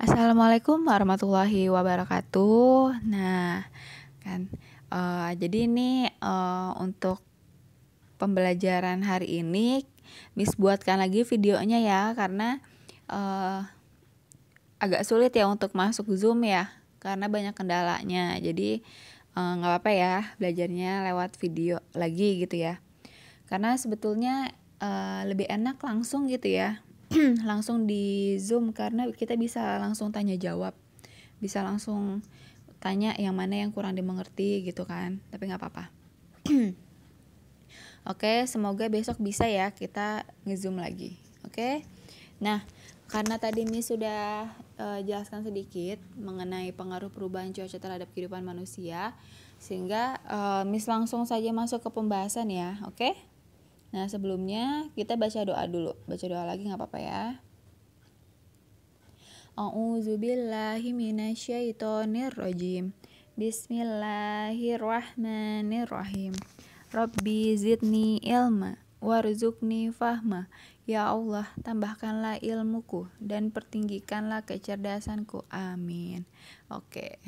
Assalamualaikum warahmatullahi wabarakatuh. Nah, kan, jadi ini untuk pembelajaran hari ini, Miss buatkan lagi videonya ya, karena agak sulit ya untuk masuk Zoom ya, karena banyak kendalanya. Jadi nggak apa-apa ya, belajarnya lewat video lagi gitu ya. Karena sebetulnya lebih enak langsung gitu ya. Langsung di Zoom karena kita bisa langsung tanya jawab, bisa langsung tanya yang mana yang kurang dimengerti gitu kan, tapi nggak apa-apa. Oke, semoga besok bisa ya kita nge-zoom lagi. Oke, nah karena tadi ini sudah jelaskan sedikit mengenai pengaruh perubahan cuaca terhadap kehidupan manusia, sehingga Miss langsung saja masuk ke pembahasan ya. Oke. Nah sebelumnya kita baca doa dulu. Baca doa lagi gak apa-apa ya. A'udzubillahi minasyaitonirrajim. Bismillahirrahmanirrahim. Rabbi zidni ilma warzuqni fahma. Ya Allah, tambahkanlah ilmuku dan pertinggikanlah kecerdasanku. Amin. Oke.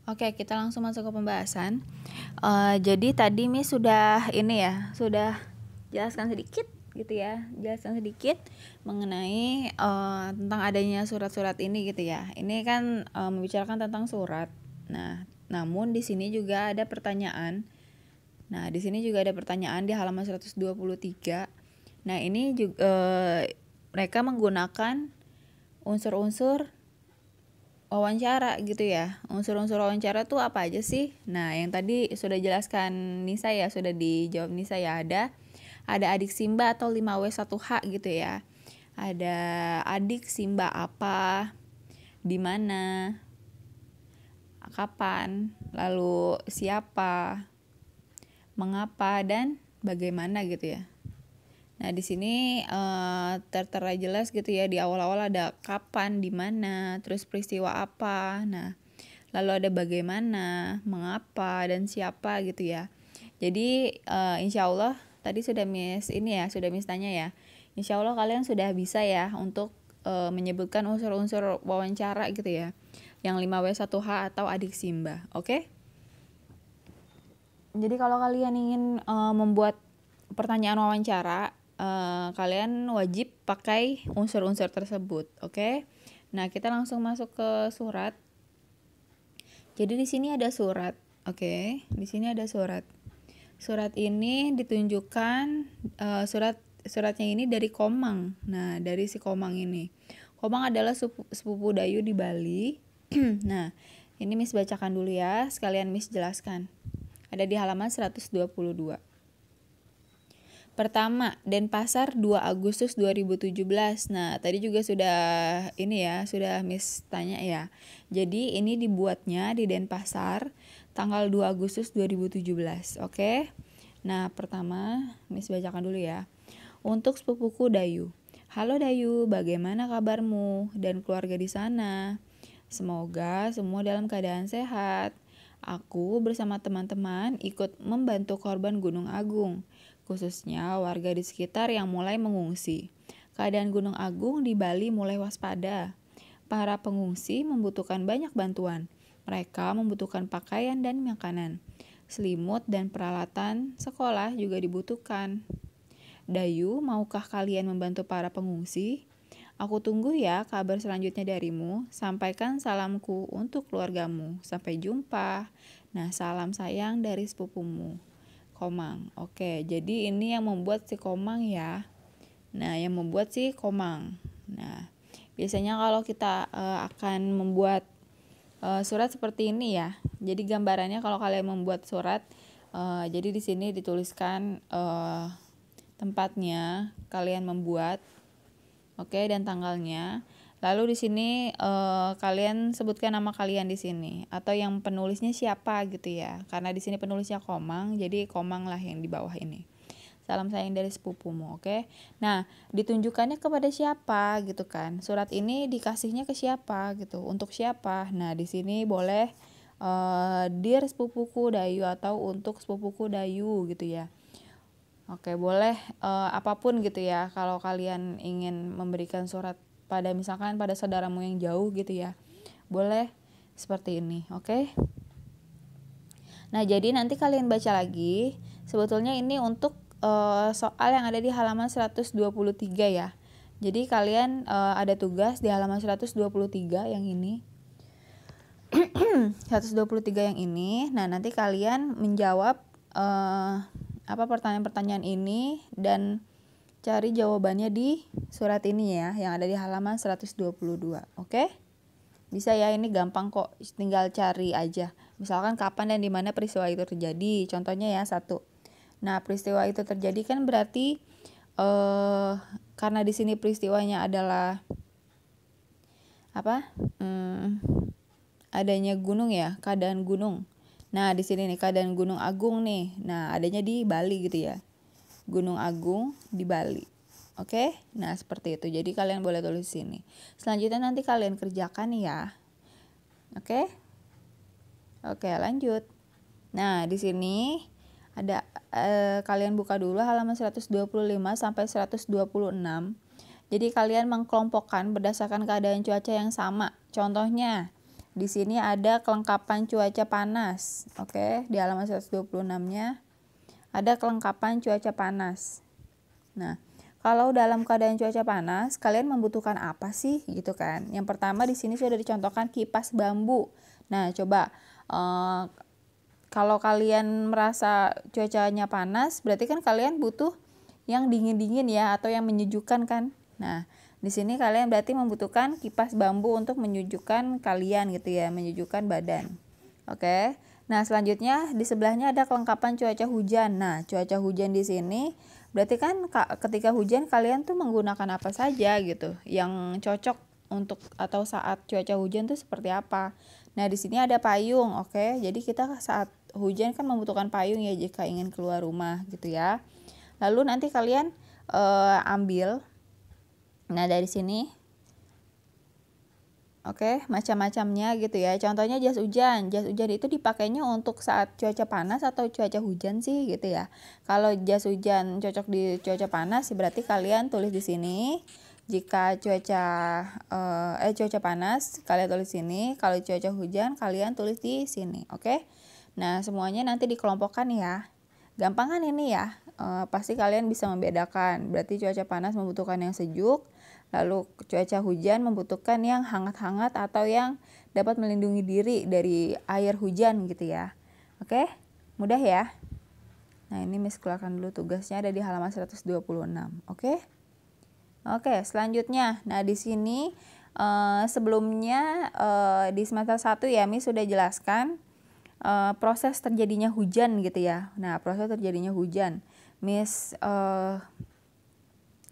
Oke, kita langsung masuk ke pembahasan. Jadi tadi Miss sudah sudah jelaskan sedikit gitu ya, jelaskan sedikit mengenai tentang adanya surat-surat ini gitu ya. Ini kan membicarakan tentang surat. Nah, namun di sini juga ada pertanyaan. Nah, di sini juga ada pertanyaan di halaman 123. Nah, ini juga mereka menggunakan unsur-unsur wawancara gitu ya. Unsur-unsur wawancara tuh apa aja sih? Nah, yang tadi sudah jelaskan Nisa ya, sudah dijawab Nisa ya, ada adik Simba atau 5W1H gitu ya. Ada adik Simba apa, di mana, kapan, lalu siapa, mengapa, dan bagaimana gitu ya. Nah, di sini tertera jelas gitu ya, di awal-awal ada kapan, di mana, terus peristiwa apa. Nah, lalu ada bagaimana, mengapa, dan siapa gitu ya. Jadi insya Allah tadi sudah Miss tanya ya. Insya Allah kalian sudah bisa ya untuk menyebutkan unsur-unsur wawancara gitu ya. Yang 5W1H atau adik Simba. Oke? Jadi kalau kalian ingin membuat pertanyaan wawancara, kalian wajib pakai unsur-unsur tersebut, oke? Nah, kita langsung masuk ke surat. Jadi di sini ada surat, oke? Di sini ada surat. Surat ini ditunjukkan suratnya ini dari Komang. Nah, dari si Komang ini. Komang adalah sepupu Dayu di Bali. Nah, ini Miss bacakan dulu ya, sekalian Miss jelaskan. Ada di halaman 122. Pertama, Denpasar 2 Agustus 2017. Nah, tadi juga sudah sudah Miss tanya ya. Jadi ini dibuatnya di Denpasar tanggal 2 Agustus 2017, oke? Nah, pertama Miss bacakan dulu ya. Untuk sepupuku Dayu. Halo Dayu, bagaimana kabarmu dan keluarga di sana? Semoga semua dalam keadaan sehat. Aku bersama teman-teman ikut membantu korban Gunung Agung, khususnya warga di sekitar yang mulai mengungsi. Keadaan Gunung Agung di Bali mulai waspada. Para pengungsi membutuhkan banyak bantuan. Mereka membutuhkan pakaian dan makanan. Selimut dan peralatan sekolah juga dibutuhkan. Dayu, maukah kalian membantu para pengungsi? Aku tunggu ya kabar selanjutnya darimu. Sampaikan salamku untuk keluargamu. Sampai jumpa. Nah, salam sayang dari sepupumu, Komang. Oke, jadi ini yang membuat si Komang ya. Nah, yang membuat si Komang. Nah, biasanya kalau kita akan membuat surat seperti ini ya. Jadi gambarannya kalau kalian membuat surat, jadi di sini dituliskan tempatnya kalian membuat, oke, dan tanggalnya. Lalu di sini kalian sebutkan nama kalian di sini atau yang penulisnya siapa gitu ya. Karena di sini penulisnya Komang, jadi Komang lah yang di bawah ini. Salam sayang dari sepupumu, oke? Nah, ditunjukkannya kepada siapa gitu kan. Surat ini dikasihnya ke siapa gitu, untuk siapa. Nah, di sini boleh Dear sepupuku Dayu atau untuk sepupuku Dayu gitu ya. Oke, boleh apapun gitu ya. Kalau kalian ingin memberikan surat pada misalkan pada saudaramu yang jauh gitu ya, boleh seperti ini. Oke. Nah, jadi nanti kalian baca lagi. Sebetulnya ini untuk soal yang ada di halaman 123 ya. Jadi kalian ada tugas di halaman 123 yang ini. 123 yang ini. Nah, nanti kalian menjawab pertanyaan-pertanyaan ini dan cari jawabannya di surat ini ya, yang ada di halaman 122. Oke? Bisa ya, ini gampang kok, tinggal cari aja. Misalkan kapan dan di mana peristiwa itu terjadi. Contohnya ya, 1. Nah, peristiwa itu terjadi kan berarti karena di sini peristiwanya adalah adanya gunung ya, keadaan gunung. Nah, di sini nih keadaan Gunung Agung nih. Nah, adanya di Bali gitu ya. Gunung Agung di Bali. Oke? Nah, seperti itu. Jadi kalian boleh tulis sini. Selanjutnya nanti kalian kerjakan ya. Oke? Oke, lanjut. Nah, di sini ada kalian buka dulu halaman 125 sampai 126. Jadi kalian mengkelompokkan berdasarkan keadaan cuaca yang sama. Contohnya, di sini ada kelengkapan cuaca panas. Oke, di halaman 126-nya ada kelengkapan cuaca panas. Nah, kalau dalam keadaan cuaca panas, kalian membutuhkan apa sih gitu kan? Yang pertama di sini sudah dicontohkan kipas bambu. Nah, coba kalau kalian merasa cuacanya panas, berarti kan kalian butuh yang dingin-dingin ya, atau yang menyejukkan kan? Nah, di sini kalian berarti membutuhkan kipas bambu untuk menyejukkan kalian gitu ya, menyejukkan badan. Oke. Nah, selanjutnya di sebelahnya ada kelengkapan cuaca hujan. Nah, cuaca hujan di sini berarti kan ketika hujan kalian tuh menggunakan apa saja gitu yang cocok untuk atau saat cuaca hujan tuh seperti apa. Nah, di sini ada payung, oke. Jadi kita saat hujan kan membutuhkan payung ya jika ingin keluar rumah gitu ya. Lalu nanti kalian ambil. Nah, dari sini oke, macam-macamnya gitu ya. Contohnya jas hujan. Jas hujan itu dipakainya untuk saat cuaca panas atau cuaca hujan sih gitu ya. Kalau jas hujan cocok di cuaca panas, berarti kalian tulis di sini. Jika cuaca panas, kalian tulis sini. Kalau cuaca hujan, kalian tulis di sini. Oke. Nah, semuanya nanti dikelompokkan ya. Gampangan ini ya. Pasti kalian bisa membedakan. Berarti cuaca panas membutuhkan yang sejuk. Lalu cuaca hujan membutuhkan yang hangat-hangat atau yang dapat melindungi diri dari air hujan gitu ya. Oke, mudah ya. Nah, ini Miss keluarkan dulu tugasnya, ada di halaman 126. Oke. Oke, selanjutnya. Nah, di sini sebelumnya di semester 1 ya Miss sudah jelaskan proses terjadinya hujan gitu ya. Nah, proses terjadinya hujan Miss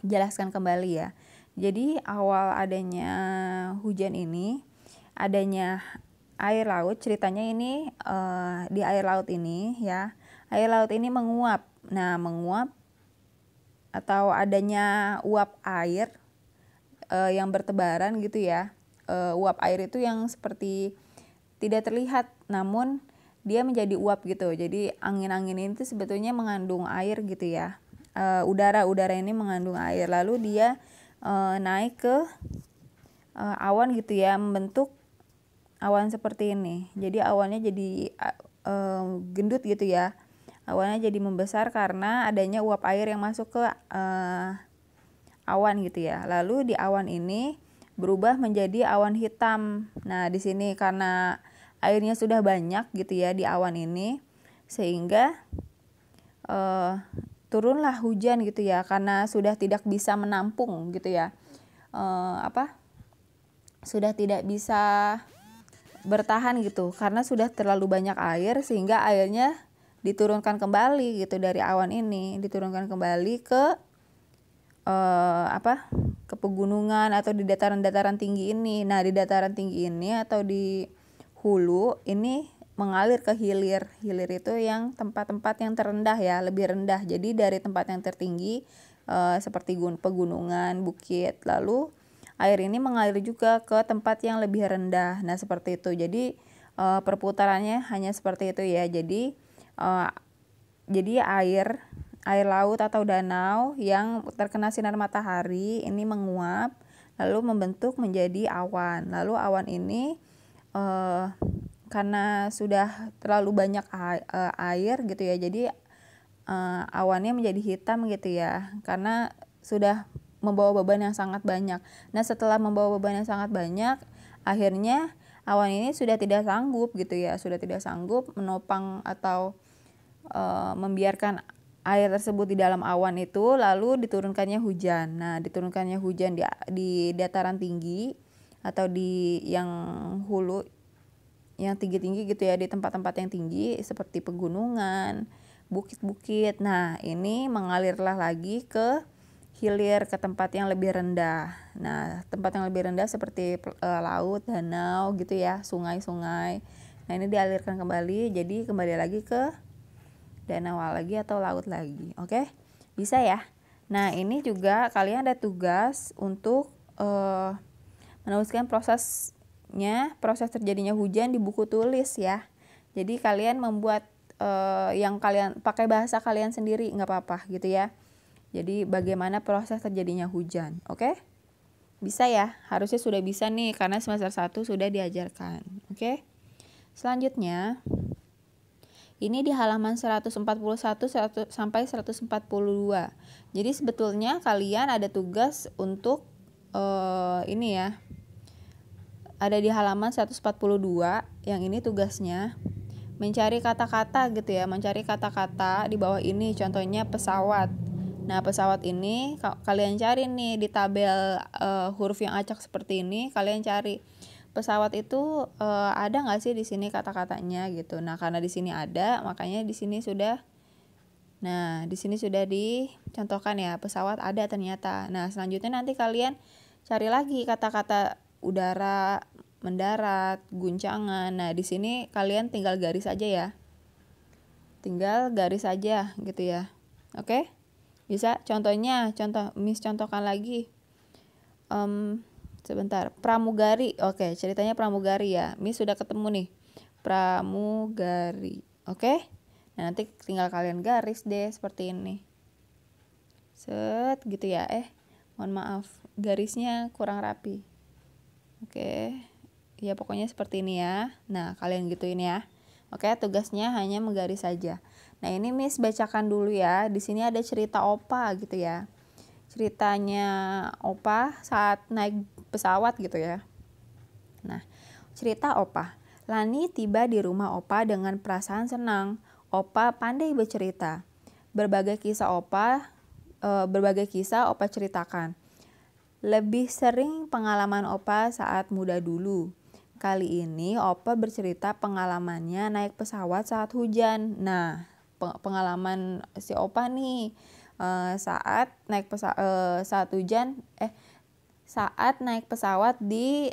jelaskan kembali ya. Jadi awal adanya hujan ini, adanya air laut, ceritanya ini di air laut ini ya, air laut ini menguap. Nah, menguap atau adanya uap air yang bertebaran gitu ya. Uap air itu yang seperti tidak terlihat, namun dia menjadi uap gitu. Jadi angin-angin ini tuh sebetulnya mengandung air gitu ya. Udara ini mengandung air, lalu dia naik ke awan gitu ya, membentuk awan seperti ini. Jadi awannya jadi gendut gitu ya, awannya jadi membesar karena adanya uap air yang masuk ke awan gitu ya. Lalu di awan ini berubah menjadi awan hitam. Nah, di sini karena airnya sudah banyak gitu ya di awan ini, sehingga turunlah hujan gitu ya, karena sudah tidak bisa menampung gitu ya, sudah tidak bisa bertahan gitu karena sudah terlalu banyak air, sehingga airnya diturunkan kembali gitu dari awan ini, diturunkan kembali ke ke pegunungan atau di dataran-dataran tinggi ini. Nah, di dataran tinggi ini atau di hulu ini mengalir ke hilir. Hilir itu yang tempat-tempat yang terendah ya, lebih rendah. Jadi dari tempat yang tertinggi seperti pegunungan, bukit, lalu air ini mengalir juga ke tempat yang lebih rendah. Nah, seperti itu. Jadi perputarannya hanya seperti itu ya. Jadi air air laut atau danau yang terkena sinar matahari ini menguap lalu membentuk menjadi awan. Lalu awan ini karena sudah terlalu banyak air gitu ya, jadi awannya menjadi hitam gitu ya, karena sudah membawa beban yang sangat banyak. Nah, setelah membawa beban yang sangat banyak, akhirnya awan ini sudah tidak sanggup gitu ya, sudah tidak sanggup menopang atau membiarkan air tersebut di dalam awan itu, lalu diturunkannya hujan. Nah, diturunkannya hujan di dataran tinggi atau di yang hulu, yang tinggi-tinggi gitu ya, di tempat-tempat yang tinggi seperti pegunungan, bukit-bukit. Nah, ini mengalirlah lagi ke hilir, ke tempat yang lebih rendah. Nah, tempat yang lebih rendah seperti laut, danau gitu ya, sungai-sungai. Nah, ini dialirkan kembali, jadi kembali lagi ke danau lagi atau laut lagi. Oke, bisa ya. Nah, ini juga kalian ada tugas untuk menuliskan proses terjadinya hujan di buku tulis ya. Jadi kalian membuat yang kalian pakai bahasa kalian sendiri, nggak apa-apa gitu ya. Jadi bagaimana proses terjadinya hujan. Oke, bisa ya, harusnya sudah bisa nih karena semester 1 sudah diajarkan. Oke, selanjutnya ini di halaman 141 sampai 142. Jadi sebetulnya kalian ada tugas untuk ini ya. Ada di halaman 142, yang ini tugasnya mencari kata-kata gitu ya, mencari kata-kata di bawah ini, contohnya pesawat. Nah, pesawat ini kalian cari nih di tabel huruf yang acak seperti ini, kalian cari pesawat itu ada nggak sih di sini kata-katanya gitu. Nah, karena di sini ada, makanya di sini sudah dicontohkan ya, pesawat ada ternyata. Nah, selanjutnya nanti kalian cari lagi kata-kata udara, mendarat, guncangan. Nah, di sini kalian tinggal garis aja ya. Tinggal garis aja gitu ya. Oke? Bisa Miss contohkan lagi. Sebentar, pramugari. Oke, ceritanya pramugari ya. Miss sudah ketemu nih. Pramugari. Oke? Nah, nanti tinggal kalian garis deh seperti ini. Set gitu ya. Mohon maaf, garisnya kurang rapi. Oke. Ya pokoknya seperti ini ya. Nah, kalian gituin ya. Oke, tugasnya hanya menggaris saja. Nah, ini Miss bacakan dulu ya. Di sini ada cerita Opa gitu ya. Ceritanya Opa saat naik pesawat gitu ya. Nah, cerita Opa. Lani tiba di rumah Opa dengan perasaan senang. Opa pandai bercerita. Berbagai kisah Opa ceritakan. Lebih sering pengalaman Opa saat muda dulu. Kali ini Opa bercerita pengalamannya naik pesawat saat hujan. Nah, pengalaman si Opa nih saat naik pesawat di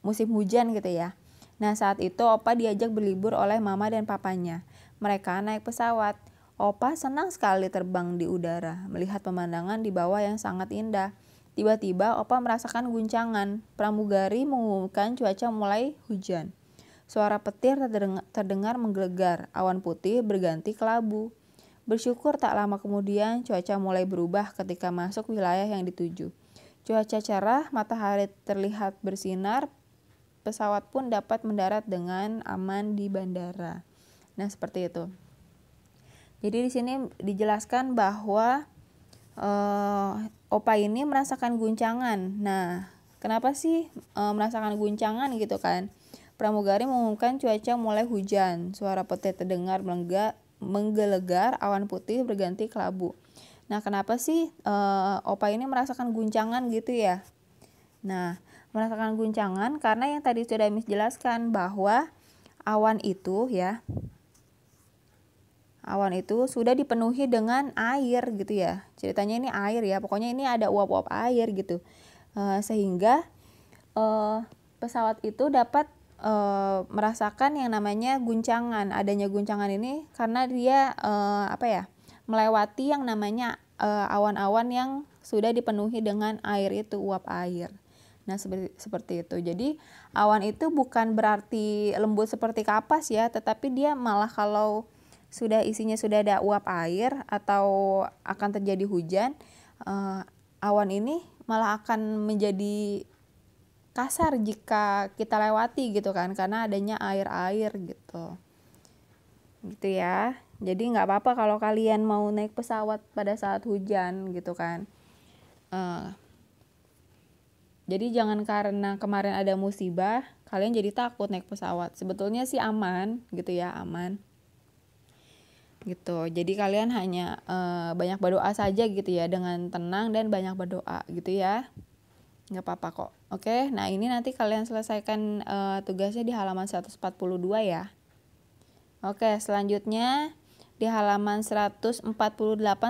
musim hujan gitu ya. Nah, saat itu Opa diajak berlibur oleh mama dan papanya. Mereka naik pesawat. Opa senang sekali terbang di udara, melihat pemandangan di bawah yang sangat indah. Tiba-tiba Opa merasakan guncangan. Pramugari mengumumkan cuaca mulai hujan. Suara petir terdengar menggelegar, awan putih berganti kelabu. Bersyukur tak lama kemudian cuaca mulai berubah ketika masuk wilayah yang dituju. Cuaca cerah, matahari terlihat bersinar, pesawat pun dapat mendarat dengan aman di bandara. Nah, seperti itu. Jadi di sini dijelaskan bahwa Opa ini merasakan guncangan. Nah, kenapa sih merasakan guncangan gitu kan? Pramugari mengumumkan cuaca mulai hujan. Suara petir terdengar menggelegar, awan putih berganti kelabu. Nah, kenapa sih Opa ini merasakan guncangan gitu ya? Nah, merasakan guncangan karena yang tadi sudah Miss jelaskan bahwa awan itu sudah dipenuhi dengan air gitu ya. Ceritanya ini air ya, pokoknya ini ada uap-uap air gitu. Sehingga pesawat itu dapat merasakan yang namanya guncangan. Adanya guncangan ini karena dia melewati yang namanya awan-awan yang sudah dipenuhi dengan air itu, uap air. Nah, seperti itu. Jadi awan itu bukan berarti lembut seperti kapas ya, tetapi dia malah kalau isinya sudah ada uap air atau akan terjadi hujan, awan ini malah akan menjadi kasar jika kita lewati gitu kan, karena adanya air-air gitu ya. Jadi nggak apa-apa kalau kalian mau naik pesawat pada saat hujan gitu kan. Jadi jangan karena kemarin ada musibah kalian jadi takut naik pesawat. Sebetulnya sih aman gitu ya, aman gitu. Jadi kalian hanya banyak berdoa saja gitu ya, dengan tenang dan banyak berdoa gitu ya. Nggak apa-apa kok. Oke, nah ini nanti kalian selesaikan tugasnya di halaman 142 ya. Oke, selanjutnya di halaman 148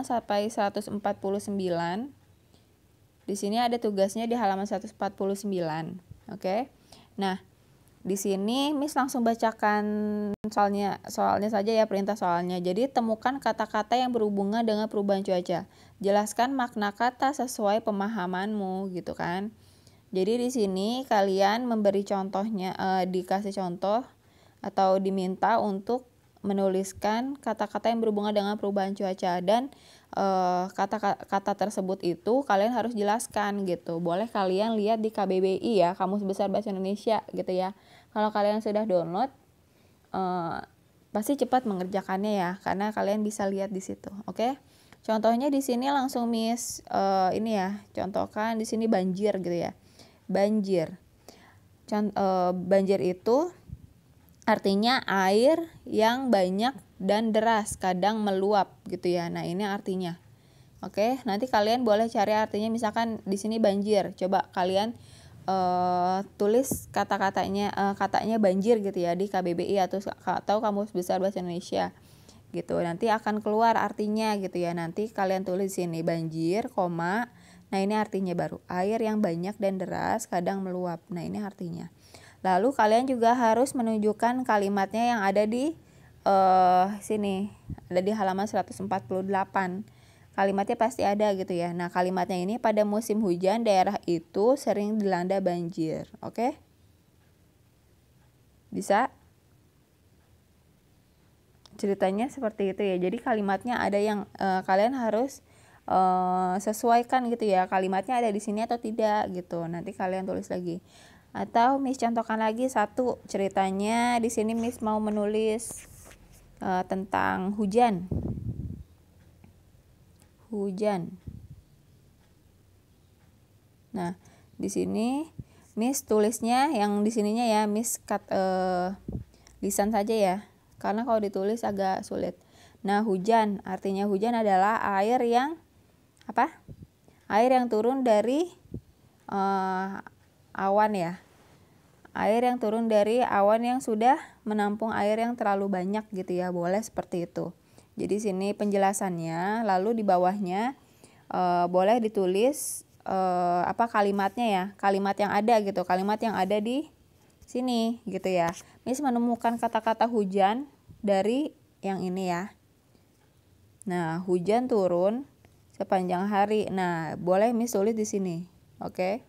sampai 149. Di sini ada tugasnya di halaman 149. Oke. Nah, di sini Miss langsung bacakan soalnya saja ya, perintah soalnya. Jadi temukan kata-kata yang berhubungan dengan perubahan cuaca. Jelaskan makna kata sesuai pemahamanmu gitu kan. Jadi di sini kalian memberi contohnya, dikasih contoh atau diminta untuk menuliskan kata-kata yang berhubungan dengan perubahan cuaca, dan kata-kata tersebut itu kalian harus jelaskan gitu. Boleh kalian lihat di KBBI ya, Kamus Besar Bahasa Indonesia gitu ya. Kalau kalian sudah download, pasti cepat mengerjakannya ya, karena kalian bisa lihat di situ. Oke. Contohnya di sini langsung Miss ini ya, contohkan di sini banjir gitu ya. Banjir. Banjir itu artinya air yang banyak dan deras, kadang meluap gitu ya. Nah, ini artinya. Oke, nanti kalian boleh cari artinya, misalkan di sini banjir. Coba kalian tulis katanya banjir gitu ya di KBBI atau Kamus Besar Bahasa Indonesia. Gitu. Nanti akan keluar artinya gitu ya. Nanti kalian tulis sini banjir, koma. Nah, ini artinya baru. Air yang banyak dan deras, kadang meluap. Nah, ini artinya. Lalu kalian juga harus menunjukkan kalimatnya yang ada di sini. Ada di halaman 148. Kalimatnya pasti ada gitu ya. Nah, kalimatnya ini pada musim hujan daerah itu sering dilanda banjir. Oke? Bisa? Ceritanya seperti itu ya. Jadi kalimatnya ada yang kalian harus sesuaikan gitu ya. Kalimatnya ada di sini atau tidak gitu. Nanti kalian tulis lagi. Atau Miss contohkan lagi satu ceritanya. Di sini Miss mau menulis tentang hujan. Hujan. Nah, di sini Miss tulisnya yang di sininya ya, Miss lisan saja ya. Karena kalau ditulis agak sulit. Nah, hujan, artinya hujan adalah air yang apa? Air yang turun dari awan ya. Air yang turun dari awan yang sudah menampung air yang terlalu banyak gitu ya. Boleh seperti itu. Jadi sini penjelasannya, lalu di bawahnya boleh ditulis kalimatnya ya. Kalimat yang ada gitu. Kalimat yang ada di sini gitu ya. Miss menemukan kata-kata hujan dari yang ini ya. Nah, hujan turun sepanjang hari. Nah, boleh Miss tulis di sini. Oke.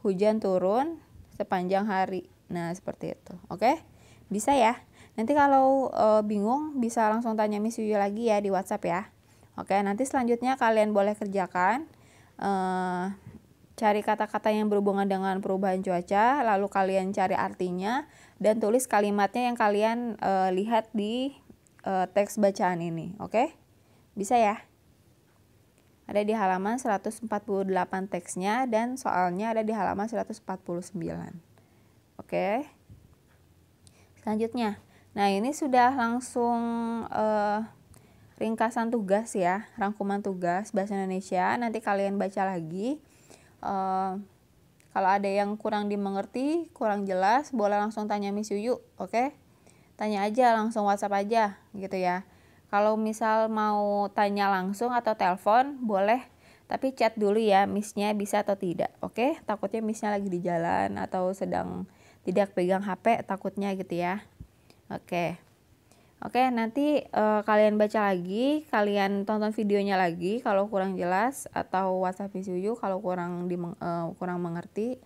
Hujan turun sepanjang hari. Nah, seperti itu. Oke? Bisa ya? Nanti kalau bingung bisa langsung tanya Miss Yuyu lagi ya di WhatsApp ya. Oke, nanti selanjutnya kalian boleh kerjakan cari kata-kata yang berhubungan dengan perubahan cuaca, lalu kalian cari artinya dan tulis kalimatnya yang kalian lihat di teks bacaan ini. Oke? Bisa ya? Ada di halaman 148 teksnya dan soalnya ada di halaman 149. Oke. Selanjutnya. Nah, ini sudah langsung ringkasan tugas ya, rangkuman tugas bahasa Indonesia. Nanti kalian baca lagi. Kalau ada yang kurang dimengerti, kurang jelas, boleh langsung tanya Miss Yuyu. Oke? Tanya aja, langsung WhatsApp aja gitu ya. Kalau misal mau tanya langsung atau telepon, boleh. Tapi chat dulu ya, Miss-nya bisa atau tidak. Oke? Takutnya Miss-nya lagi di jalan atau sedang tidak pegang HP, takutnya gitu ya. Oke. Oke, nanti kalian baca lagi, kalian tonton videonya lagi kalau kurang jelas, atau WhatsApp Miss Yuyu kalau kurang mengerti.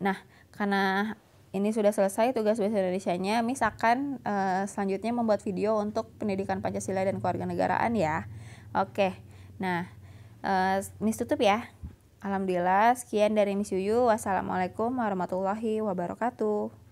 Nah, karena ini sudah selesai tugas bahasa Indonesianya, Miss akan selanjutnya membuat video untuk pendidikan Pancasila dan kewarganegaraan ya. Oke, nah Miss tutup ya. Alhamdulillah, sekian dari Miss Yuyu. Wassalamualaikum warahmatullahi wabarakatuh.